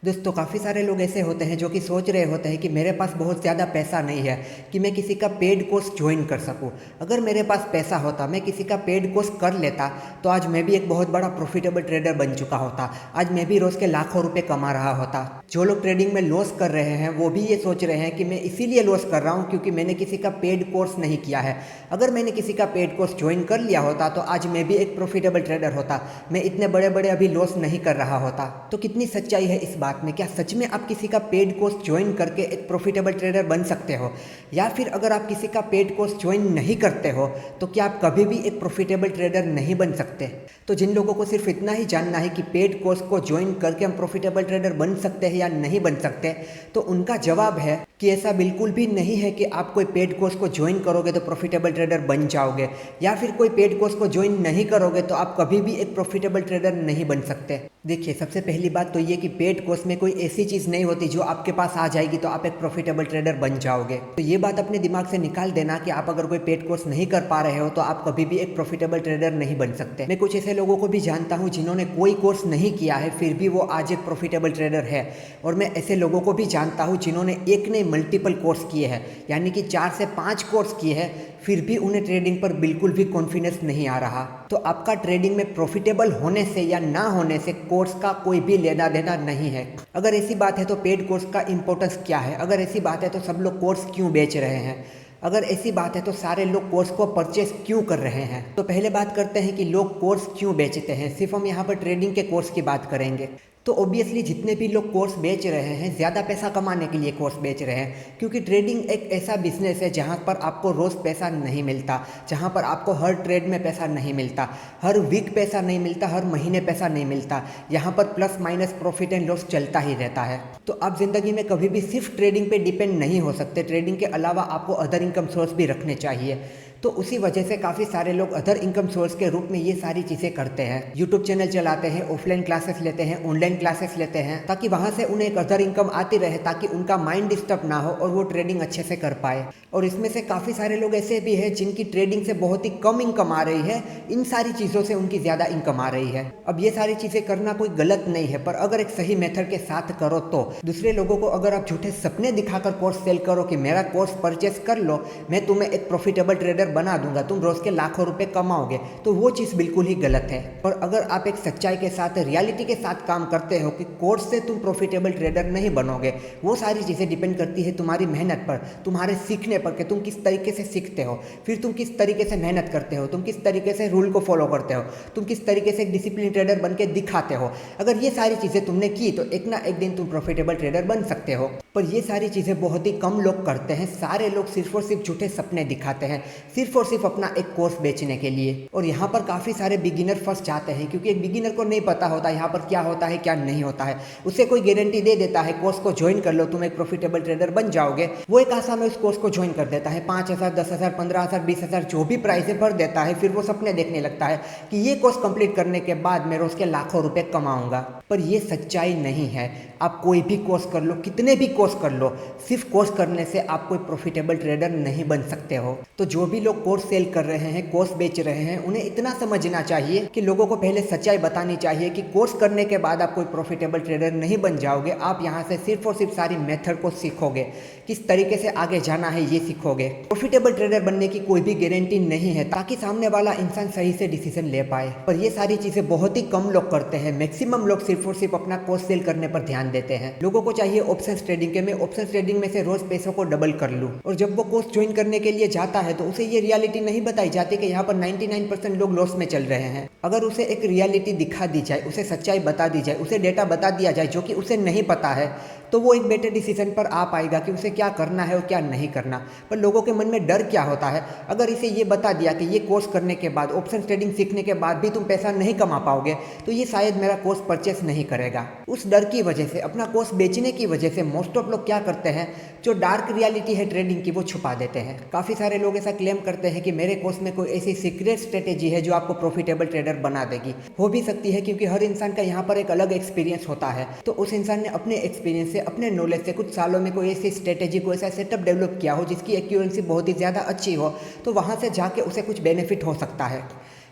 दोस्तों काफ़ी सारे लोग ऐसे होते हैं जो कि सोच रहे होते हैं कि मेरे पास बहुत ज़्यादा पैसा नहीं है कि मैं किसी का पेड कोर्स ज्वाइन कर सकूं। अगर मेरे पास पैसा होता, मैं किसी का पेड कोर्स कर लेता, तो आज मैं भी एक बहुत बड़ा प्रॉफिटेबल ट्रेडर बन चुका होता। आज मैं भी रोज़ के लाखों रुपए कमा रहा होता। जो लोग ट्रेडिंग में लॉस कर रहे हैं वो भी ये सोच रहे हैं कि मैं इसीलिए लॉस कर रहा हूँ क्योंकि मैंने किसी का पेड कोर्स नहीं किया है। अगर मैंने किसी का पेड कोर्स ज्वाइन कर लिया होता तो आज मैं भी एक प्रॉफिटेबल ट्रेडर होता। मैं इतने बड़े बड़े अभी लॉस नहीं कर रहा होता। तो कितनी सच्चाई है इस बात में? क्या सच में आप किसी का पेड कोर्स ज्वाइन करके एक प्रॉफिटेबल ट्रेडर बन सकते हो? या फिर अगर आप किसी का पेड कोर्स ज्वाइन नहीं करते हो तो क्या आप कभी भी एक प्रॉफिटेबल ट्रेडर नहीं बन सकते? तो जिन लोगों को सिर्फ इतना ही जानना है कि पेड कोर्स को ज्वाइन करके हम प्रॉफिटेबल ट्रेडर बन सकते हैं या नहीं बन सकते, तो उनका जवाब है कि ऐसा बिल्कुल भी नहीं है कि आप कोई पेड कोर्स को ज्वाइन करोगे तो प्रॉफिटेबल ट्रेडर बन जाओगे, या फिर कोई पेड कोर्स को ज्वाइन नहीं करोगे तो आप कभी भी एक प्रॉफिटेबल ट्रेडर नहीं बन सकते। देखिए, सबसे पहली बात तो ये कि पेड कोर्स में कोई ऐसी चीज़ नहीं होती जो आपके पास आ जाएगी तो आप एक प्रॉफिटेबल ट्रेडर बन जाओगे। तो ये बात अपने दिमाग से निकाल देना कि आप अगर कोई पेड कोर्स नहीं कर पा रहे हो तो आप कभी भी एक प्रॉफिटेबल ट्रेडर नहीं बन सकते। मैं कुछ ऐसे लोगों को भी जानता हूँ जिन्होंने कोई कोर्स नहीं किया है फिर भी वो आज एक प्रॉफिटेबल ट्रेडर है। और मैं ऐसे लोगों को भी जानता हूँ जिन्होंने एक नहीं मल्टीपल कोर्स किए हैं, यानी कि 4 से 5 कोर्स किए हैं, फिर भी उन्हें ट्रेडिंग पर बिल्कुल भी कॉन्फिडेंस नहीं आ रहा। तो आपका ट्रेडिंग में प्रॉफिटेबल होने से या ना होने से कोर्स का कोई भी लेना देना नहीं है। अगर ऐसी बात है तो पेड कोर्स का इंपॉर्टेंस क्या है? अगर ऐसी बात है तो सब लोग कोर्स क्यों बेच रहे हैं? अगर ऐसी बात है तो सारे लोग कोर्स को परचेस क्यों कर रहे हैं? तो पहले बात करते हैं कि लोग कोर्स क्यों बेचते हैं। सिर्फ हम यहाँ पर ट्रेडिंग के कोर्स की बात करेंगे। तो ऑब्वियसली जितने भी लोग कोर्स बेच रहे हैं ज़्यादा पैसा कमाने के लिए कोर्स बेच रहे हैं, क्योंकि ट्रेडिंग एक ऐसा बिजनेस है जहाँ पर आपको रोज़ पैसा नहीं मिलता, जहाँ पर आपको हर ट्रेड में पैसा नहीं मिलता, हर वीक पैसा नहीं मिलता, हर महीने पैसा नहीं मिलता। यहाँ पर plus minus profit and loss चलता ही रहता है। तो आप ज़िंदगी में कभी भी सिर्फ ट्रेडिंग पे डिपेंड नहीं हो सकते। ट्रेडिंग के अलावा आपको अदर इनकम सोर्स भी रखने चाहिए। तो उसी वजह से काफ़ी सारे लोग अदर इनकम सोर्स के रूप में ये सारी चीज़ें करते हैं। यूट्यूब चैनल चलाते हैं, ऑफलाइन क्लासेस लेते हैं, ऑनलाइन क्लासेस लेते हैं, ताकि वहाँ से उन्हें एक अदर इनकम आती रहे, ताकि उनका माइंड डिस्टर्ब ना हो और वो ट्रेडिंग अच्छे से कर पाए। और इसमें से काफ़ी सारे लोग ऐसे भी हैं जिनकी ट्रेडिंग से बहुत ही कम इनकम आ रही है, इन सारी चीज़ों से उनकी ज़्यादा इनकम आ रही है। अब ये सारी चीज़ें करना कोई गलत नहीं है, पर अगर एक सही मेथड के साथ करो तो। दूसरे लोगों को अगर आप झूठे सपने दिखाकर कोर्स सेल करो कि मेरा कोर्स परचेस कर लो, मैं तुम्हें एक प्रॉफिटेबल ट्रेडर बना दूंगा, तुम रोज के लाखों रुपए कमाओगे, तो वो चीज़ बिल्कुल ही गलत है। और अगर आप एक सच्चाई के साथ, रियलिटी के साथ काम करते हो कि कोर्स से तुम प्रॉफिटेबल ट्रेडर नहीं बनोगे, वो सारी चीज़ें डिपेंड करती है तुम्हारी मेहनत पर, तुम्हारे सीखने पर कि तुम किस तरीके से सीखते हो, फिर तुम किस तरीके से मेहनत करते हो, तुम किस तरीके से रूल को फॉलो करते हो, तुम किस तरीके से एक डिसिप्लिन ट्रेडर बन के दिखाते हो। अगर ये सारी चीज़ें तुमने की तो एक ना एक दिन तुम प्रॉफिटेबल ट्रेडर बन सकते हो। पर ये सारी चीज़ें बहुत ही कम लोग करते हैं। सारे लोग सिर्फ और सिर्फ झूठे सपने दिखाते हैं, सिर्फ और सिर्फ अपना एक कोर्स बेचने के लिए। और यहाँ पर काफ़ी सारे बिगिनर फंस जाते हैं, क्योंकि एक बिगिनर को नहीं पता होता यहाँ पर क्या होता है क्या नहीं होता है। उसे कोई गारंटी दे देता है कोर्स को ज्वाइन कर लो, तुम एक प्रॉफिटेबल ट्रेडर बन जाओगे, वो एक आशा में उस कोर्स को ज्वाइन कर देता है। 5,000, 10,000, 15,000, 20,000 जो भी प्राइस है भर देता है। फिर वो सपने देखने लगता है कि ये कोर्स कंप्लीट करने के बाद मैं रोज के लाखों रुपए कमाऊंगा। पर ये सच्चाई नहीं है। आप कोई भी कोर्स कर लो, कितने भी कोर्स कर लो, सिर्फ कोर्स करने से आप कोई प्रॉफिटेबल ट्रेडर नहीं बन सकते हो। तो जो भी लोग कोर्स सेल कर रहे हैं, कोर्स बेच रहे हैं, उन्हें इतना समझना चाहिए कि लोगों को पहले सच्चाई बतानी चाहिए कि कोर्स करने के बाद आप कोई प्रॉफिटेबल ट्रेडर नहीं बन जाओगे। आप यहाँ से सिर्फ और सिर्फ सारी मेथड को सीखोगे, किस तरीके से आगे जाना है ये सीखोगे। प्रॉफिटेबल ट्रेडर बनने की कोई भी गारंटी नहीं है ताकि सामने वाला इंसान सही से डिसीजन ले पाए। पर ये सारी चीजें बहुत ही कम लोग करते हैं। मैक्सिमम लोग सिर्फ और सिर्फ अपना कोर्स सेल करने पर ध्यान देते हैं। लोगों को चाहिए ऑप्शन ट्रेडिंग के, मैं ऑप्शन ट्रेडिंग में से रोज पैसों को डबल कर लूं। और जब वो कोर्स ज्वाइन करने के लिए जाता है तो उसे ये रियलिटी नहीं बताई जाती कि यहाँ पर 99% लोग लॉस में चल रहे हैं। अगर उसे एक रियलिटी दिखा दी जाए, उसे सच्चाई बता दी जाए, उसे डेटा बता दिया जाए जो कि उसे नहीं पता है, तो वो एक बेटर डिसीजन पर आ पाएगा कि उसे क्या करना है और क्या नहीं करना। पर लोगों के मन में डर क्या होता है? अगर इसे ये बता दिया कि ये कोर्स करने के बाद, ऑप्शन ट्रेडिंग सीखने के बाद भी तुम पैसा नहीं कमा पाओगे, तो ये शायद मेरा कोर्स परचेस नहीं करेगा। उस डर की वजह से, अपना कोर्स बेचने की वजह से मोस्ट ऑफ लोग क्या करते हैं, जो डार्क रियलिटी है ट्रेडिंग की वो छुपा देते हैं। काफ़ी सारे लोग ऐसा क्लेम करते हैं कि मेरे कोर्स में कोई ऐसी सीक्रेट स्ट्रेटेजी है जो आपको प्रॉफिटेबल ट्रेडर बना देगी। हो भी सकती है, क्योंकि हर इंसान का यहाँ पर एक अलग एक्सपीरियंस होता है। तो उस इंसान ने अपने एक्सपीरियंस से, अपने नॉलेज से कुछ सालों में कोई ऐसी स्ट्रेटेजी, कोई ऐसा सेटअप डेवलप किया हो जिसकी एक्यूरेंसी बहुत ही ज़्यादा अच्छी हो, तो वहाँ से जाके उसे कुछ बेनिफिट हो सकता है।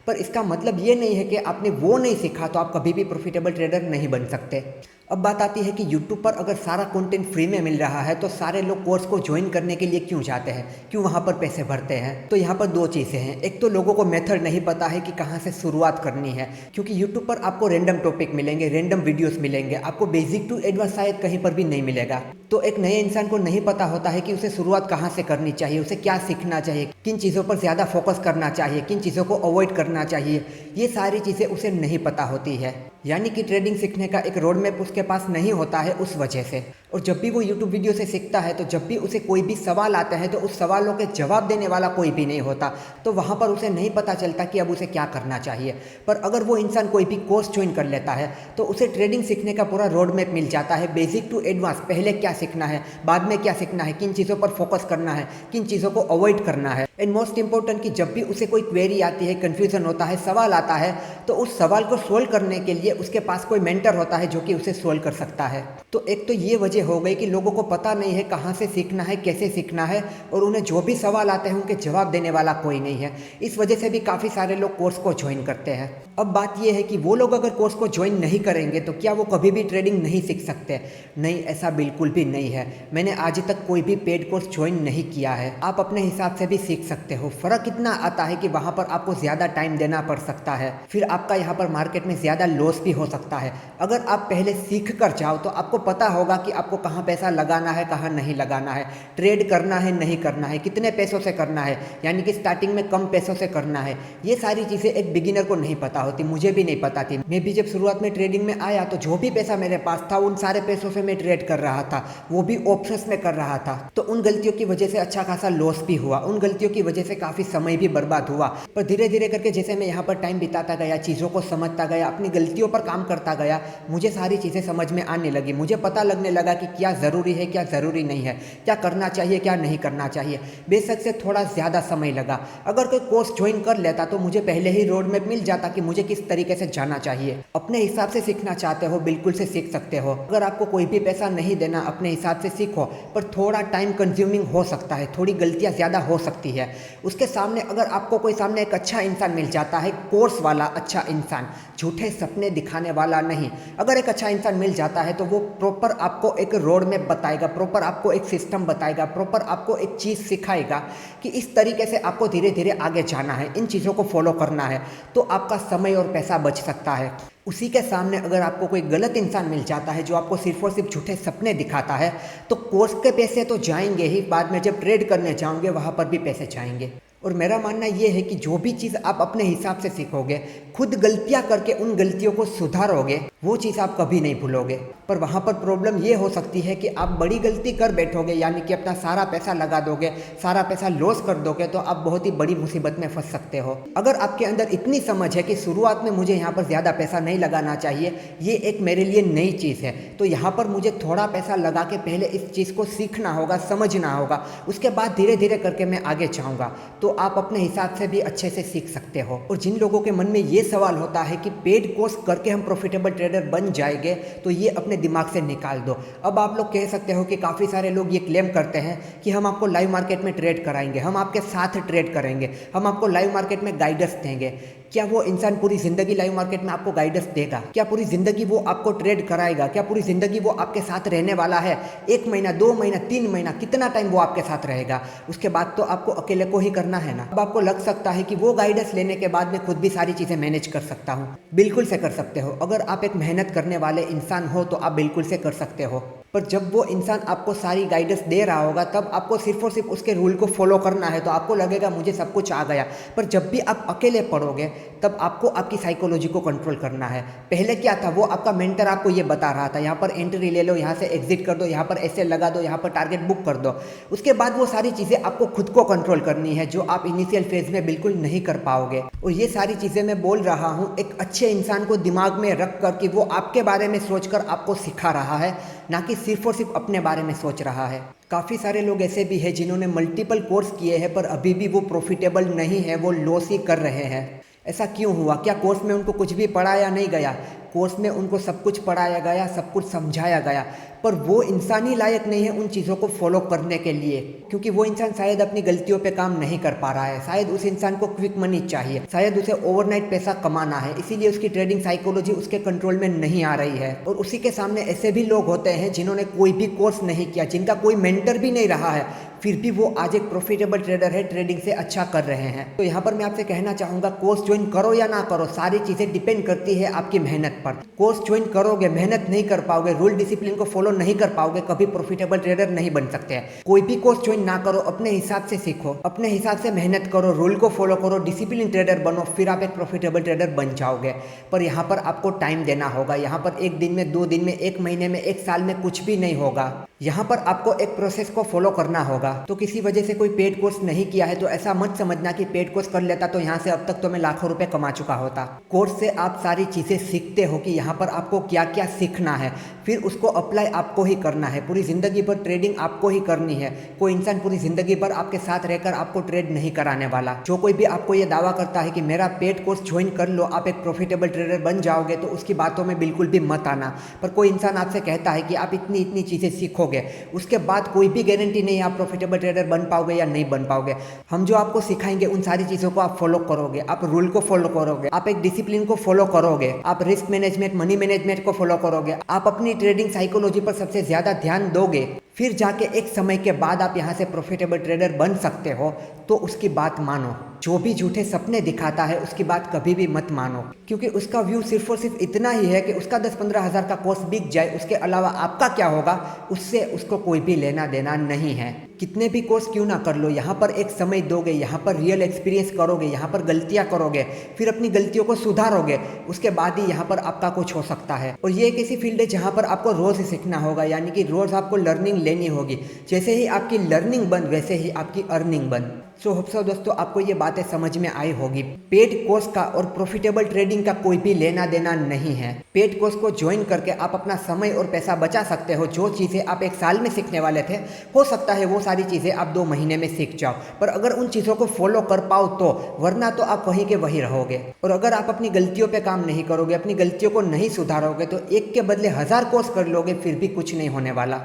पर इसका मतलब ये नहीं है कि आपने वो नहीं सीखा तो आप कभी भी प्रॉफिटेबल ट्रेडर नहीं बन सकते। अब बात आती है कि यूट्यूब पर अगर सारा कंटेंट फ्री में मिल रहा है तो सारे लोग कोर्स को ज्वाइन करने के लिए क्यों जाते हैं, क्यों वहाँ पर पैसे भरते हैं। तो यहाँ पर दो चीज़ें हैं। एक तो लोगों को मेथड नहीं पता है कि कहाँ से शुरुआत करनी है, क्योंकि यूट्यूब पर आपको रैंडम टॉपिक मिलेंगे, रैंडम वीडियोस मिलेंगे, आपको बेसिक टू एडवांस शायद कहीं पर भी नहीं मिलेगा। तो एक नए इंसान को नहीं पता होता है कि उसे शुरुआत कहाँ से करनी चाहिए, उसे क्या सीखना चाहिए, किन चीज़ों पर ज़्यादा फोकस करना चाहिए, किन चीज़ों को अवॉइड करना चाहिए, ये सारी चीज़ें उसे नहीं पता होती है। यानी कि ट्रेडिंग सीखने का एक रोड मैप उसके पास नहीं होता है उस वजह से। और जब भी वो यूट्यूब वीडियो से सीखता है तो जब भी उसे कोई भी सवाल आते हैं तो उस सवालों के जवाब देने वाला कोई भी नहीं होता, तो वहाँ पर उसे नहीं पता चलता कि अब उसे क्या करना चाहिए। पर अगर वो इंसान कोई भी कोर्स ज्वाइन कर लेता है तो उसे ट्रेडिंग सीखने का पूरा रोड मैप मिल जाता है, बेसिक टू एडवांस, पहले क्या सीखना है, बाद में क्या सीखना है, किन चीज़ों पर फोकस करना है, किन चीज़ों को अवॉइड करना है। एंड मोस्ट इंपॉर्टेंट कि जब भी उसे कोई क्वेरी आती है, कन्फ्यूजन होता है, सवाल आता है, तो उस सवाल को सोल्व करने के लिए उसके पास कोई मेंटर होता है जो कि उसे सोल्व कर सकता है। तो एक तो ये वजह हो गई कि लोगों को पता नहीं है कहाँ से सीखना है, कैसे सीखना है, और उन्हें जो भी सवाल आते हैं उनके जवाब देने वाला कोई नहीं है। इस वजह से भी काफ़ी सारे लोग कोर्स को ज्वाइन करते हैं। अब बात यह है कि वो लोग अगर कोर्स को ज्वाइन नहीं करेंगे तो क्या वो कभी भी ट्रेडिंग नहीं सीख सकते? नहीं, ऐसा बिल्कुल भी नहीं है। मैंने आज तक कोई भी पेड कोर्स ज्वाइन नहीं किया है। आप अपने हिसाब से भी सीख सकते हो। फ़र्क इतना आता है कि वहाँ पर आपको ज़्यादा टाइम देना पड़ सकता है, फिर आपका यहाँ पर मार्केट में ज़्यादा लॉस भी हो सकता है। अगर आप पहले सीख कर जाओ तो आपको पता होगा कि आपको कहाँ पैसा लगाना है, कहाँ नहीं लगाना है, ट्रेड करना है, नहीं करना है, कितने पैसों से करना है, यानी कि स्टार्टिंग में कम पैसों से करना है। ये सारी चीज़ें एक बिगिनर को नहीं पता होती, मुझे भी नहीं पता थी। मैं भी जब शुरुआत में ट्रेडिंग में आया तो जो भी पैसा मेरे पास था उन सारे पैसों से मैं ट्रेड कर रहा था, वो भी ऑप्शंस में कर रहा था। तो उन गलतियों की वजह से अच्छा खासा लॉस भी हुआ, उन गलतियों की वजह से काफ़ी समय भी बर्बाद हुआ। पर धीरे धीरे करके जैसे मैं यहाँ पर टाइम बिताता गया, चीज़ों को समझता गया, अपनी गलतियों पर काम करता गया, मुझे सारी चीज़ें समझ में आने लगी। मुझे पता लगने लगा कि क्या ज़रूरी है, क्या ज़रूरी नहीं है, क्या करना चाहिए, क्या नहीं करना चाहिए। बेशक से थोड़ा ज़्यादा समय लगा। अगर कोई कोर्स ज्वाइन कर लेता तो मुझे पहले ही रोड मैप मिल जाता कि मुझे किस तरीके से जाना चाहिए। अपने हिसाब से सीखना चाहते हो, बिल्कुल से सीख सकते हो। अगर आपको कोई भी पैसा नहीं देना, अपने हिसाब से सीखो, पर थोड़ा टाइम कंज्यूमिंग हो सकता है, थोड़ी गलतियाँ ज़्यादा हो सकती है। उसके सामने अगर आपको कोई सामने एक अच्छा इंसान मिल जाता है, कोर्स वाला अच्छा इंसान, झूठे सपने दिखाने वाला नहीं, अगर एक अच्छा इंसान मिल जाता है तो वो प्रॉपर आपको एक रोड मैप बताएगा, प्रॉपर आपको एक सिस्टम बताएगा, प्रॉपर आपको एक चीज़ सिखाएगा कि इस तरीके से आपको धीरे धीरे आगे जाना है, इन चीज़ों को फॉलो करना है, तो आपका समय और पैसा बच सकता है। उसी के सामने अगर आपको कोई गलत इंसान मिल जाता है जो आपको सिर्फ और सिर्फ झूठे सपने दिखाता है, तो कोर्स के पैसे तो जाएंगे ही, बाद में जब ट्रेड करने जाओगे वहाँ पर भी पैसे जाएंगे। और मेरा मानना ये है कि जो भी चीज़ आप अपने हिसाब से सीखोगे, खुद गलतियां करके उन गलतियों को सुधारोगे, वो चीज़ आप कभी नहीं भूलोगे। पर वहाँ पर प्रॉब्लम ये हो सकती है कि आप बड़ी गलती कर बैठोगे, यानी कि अपना सारा पैसा लगा दोगे, सारा पैसा लॉस कर दोगे, तो आप बहुत ही बड़ी मुसीबत में फंस सकते हो। अगर आपके अंदर इतनी समझ है कि शुरुआत में मुझे यहाँ पर ज़्यादा पैसा नहीं लगाना चाहिए, ये एक मेरे लिए नई चीज़ है, तो यहाँ पर मुझे थोड़ा पैसा लगा के पहले इस चीज़ को सीखना होगा, समझना होगा, उसके बाद धीरे धीरे करके मैं आगे जाऊँगा, तो आप अपने हिसाब से भी अच्छे से सीख सकते हो। और जिन लोगों के मन में ये सवाल होता है कि पेड कोर्स करके हम प्रॉफिटेबल ट्रेडर बन जाएंगे, तो ये अपने दिमाग से निकाल दो। अब आप लोग कह सकते हो कि काफ़ी सारे लोग ये क्लेम करते हैं कि हम आपको लाइव मार्केट में ट्रेड कराएंगे, हम आपके साथ ट्रेड करेंगे, हम आपको लाइव मार्केट में गाइडेंस देंगे। क्या वो इंसान पूरी ज़िंदगी लाइव मार्केट में आपको गाइडेंस देगा? क्या पूरी ज़िंदगी वो आपको ट्रेड कराएगा? क्या पूरी ज़िंदगी वो आपके साथ रहने वाला है? 1 महीना, 2 महीना, 3 महीना, कितना टाइम वो आपके साथ रहेगा? उसके बाद तो आपको अकेले को ही करना है ना। अब आपको लग सकता है कि वो गाइडेंस लेने के बाद मैं खुद भी सारी चीज़ें मैनेज कर सकता हूँ। बिल्कुल से कर सकते हो। अगर आप एक मेहनत करने वाले इंसान हो तो आप बिल्कुल से कर सकते हो। पर जब वो इंसान आपको सारी गाइडेंस दे रहा होगा तब आपको सिर्फ और सिर्फ उसके रूल को फॉलो करना है, तो आपको लगेगा मुझे सब कुछ आ गया। पर जब भी आप अकेले पढ़ोगे तब आपको आपकी साइकोलॉजी को कंट्रोल करना है। पहले क्या था, वो आपका मेंटर आपको ये बता रहा था, यहाँ पर एंट्री ले लो, यहाँ से एग्जिट कर दो, यहाँ पर ऐसे लगा दो, यहाँ पर टारगेट बुक कर दो। उसके बाद वो सारी चीज़ें आपको खुद को कंट्रोल करनी है, जो आप इनिशियल फेज में बिल्कुल नहीं कर पाओगे। और ये सारी चीज़ें मैं बोल रहा हूँ एक अच्छे इंसान को दिमाग में रख कर कि वो आपके बारे में सोचकर आपको सिखा रहा है, ना कि सिर्फ और सिर्फ अपने बारे में सोच रहा है। काफ़ी सारे लोग ऐसे भी हैं जिन्होंने मल्टीपल कोर्स किए हैं पर अभी भी वो प्रॉफिटेबल नहीं है, वो लॉस ही कर रहे हैं। ऐसा क्यों हुआ? क्या कोर्स में उनको कुछ भी पढ़ाया नहीं गया? कोर्स में उनको सब कुछ पढ़ाया गया, सब कुछ समझाया गया, पर वो इंसान ही लायक नहीं है उन चीज़ों को फॉलो करने के लिए, क्योंकि वो इंसान शायद अपनी गलतियों पे काम नहीं कर पा रहा है। शायद उस इंसान को क्विक मनी चाहिए, शायद उसे ओवरनाइट पैसा कमाना है, इसीलिए उसकी ट्रेडिंग साइकोलॉजी उसके कंट्रोल में नहीं आ रही है। और उसी के सामने ऐसे भी लोग होते हैं जिन्होंने कोई भी कोर्स नहीं किया, जिनका कोई मेंटर भी नहीं रहा है, फिर भी वो आज एक प्रॉफिटेबल ट्रेडर है, ट्रेडिंग से अच्छा कर रहे हैं। तो यहाँ पर मैं आपसे कहना चाहूँगा, कोर्स ज्वाइन करो या ना करो, सारी चीज़ें डिपेंड करती है आपकी मेहनत पर। कोर्स ज्वाइन करोगे, मेहनत नहीं कर पाओगे, रूल डिसिप्लिन को फॉलो नहीं कर पाओगे, कभी प्रॉफिटेबल ट्रेडर नहीं बन सकते हैं। कोई भी कोर्स ज्वाइन ना करो, अपने हिसाब से सीखो, अपने हिसाब से मेहनत करो, रूल को फॉलो करो, डिसिप्लिन ट्रेडर बनो, फिर आप एक प्रॉफिटेबल ट्रेडर बन जाओगे। पर यहाँ पर आपको टाइम देना होगा। यहाँ पर 1 दिन में, 2 दिन में, 1 महीने में, 1 साल में कुछ भी नहीं होगा। यहाँ पर आपको एक प्रोसेस को फॉलो करना होगा। तो किसी वजह से कोई पेड कोर्स नहीं किया है तो ऐसा मत समझना कि पेड कोर्स कर लेता तो यहाँ से अब तक तो मैं लाखों रुपए कमा चुका होता। कोर्स से आप सारी चीज़ें सीखते हो कि यहाँ पर आपको क्या क्या सीखना है, फिर उसको अप्लाई आपको ही करना है। पूरी ज़िंदगी भर ट्रेडिंग आपको ही करनी है। कोई इंसान पूरी ज़िंदगी भर आपके साथ रहकर आपको ट्रेड नहीं कराने वाला। जो कोई भी आपको ये दावा करता है कि मेरा पेड कोर्स ज्वाइन कर लो, आप एक प्रॉफिटेबल ट्रेडर बन जाओगे, तो उसकी बातों में बिल्कुल भी मत आना। पर कोई इंसान आपसे कहता है कि आप इतनी इतनी चीज़ें सीखोगे, उसके बाद कोई भी गारंटी नहीं आप प्रॉफिटेबल ट्रेडर बन पाओगे या नहीं बन पाओगे। हम जो आपको सिखाएंगे उन सारी चीज़ों को आप फॉलो करोगे, आप रूल को फॉलो करोगे, आप एक डिसिप्लिन को फॉलो करोगे, आप रिस्क मैनेजमेंट, मनी मैनेजमेंट को फॉलो करोगे, आप अपनी ट्रेडिंग साइकोलॉजी पर सबसे ज़्यादा ध्यान दोगे, फिर जाके एक समय के बाद आप यहाँ से प्रॉफिटेबल ट्रेडर बन सकते हो। तो उसकी बात मानो। जो भी झूठे सपने दिखाता है उसकी बात कभी भी मत मानो, क्योंकि उसका व्यू सिर्फ और सिर्फ इतना ही है कि उसका 10-15 हज़ार का कोर्स बिक जाए, उसके अलावा आपका क्या होगा उससे उसको कोई भी लेना देना नहीं है। कितने भी कोर्स क्यों ना कर लो, यहाँ पर एक समय दोगे, यहाँ पर रियल एक्सपीरियंस करोगे, यहाँ पर गलतियाँ करोगे, फिर अपनी गलतियों को सुधारोगे, उसके बाद ही यहाँ पर आपका कुछ हो सकता है। और ये एक ऐसी फील्ड है जहाँ पर आपको रोज़ सीखना होगा, यानी कि रोज़ आपको लर्निंग लेनी होगी। जैसे ही आपकी लर्निंग बंद वैसे ही आपकी अर्निंग बंद। सो होप सो दोस्तों आपको ये बातें समझ में आई होगी। पेड कोर्स का और प्रॉफिटेबल ट्रेडिंग का कोई भी लेना देना नहीं है। पेड कोर्स को ज्वाइन करके आप अपना समय और पैसा बचा सकते हो। जो चीज़ें आप 1 साल में सीखने वाले थे, हो सकता है वो सारी चीज़ें आप 2 महीने में सीख जाओ, पर अगर उन चीज़ों को फॉलो कर पाओ तो, वरना तो आप वहीं के वहीं रहोगे। और अगर आप अपनी गलतियों पर काम नहीं करोगे, अपनी गलतियों को नहीं सुधारोगे, तो एक के बदले 1000 कोर्स कर लोगे, फिर भी कुछ नहीं होने वाला।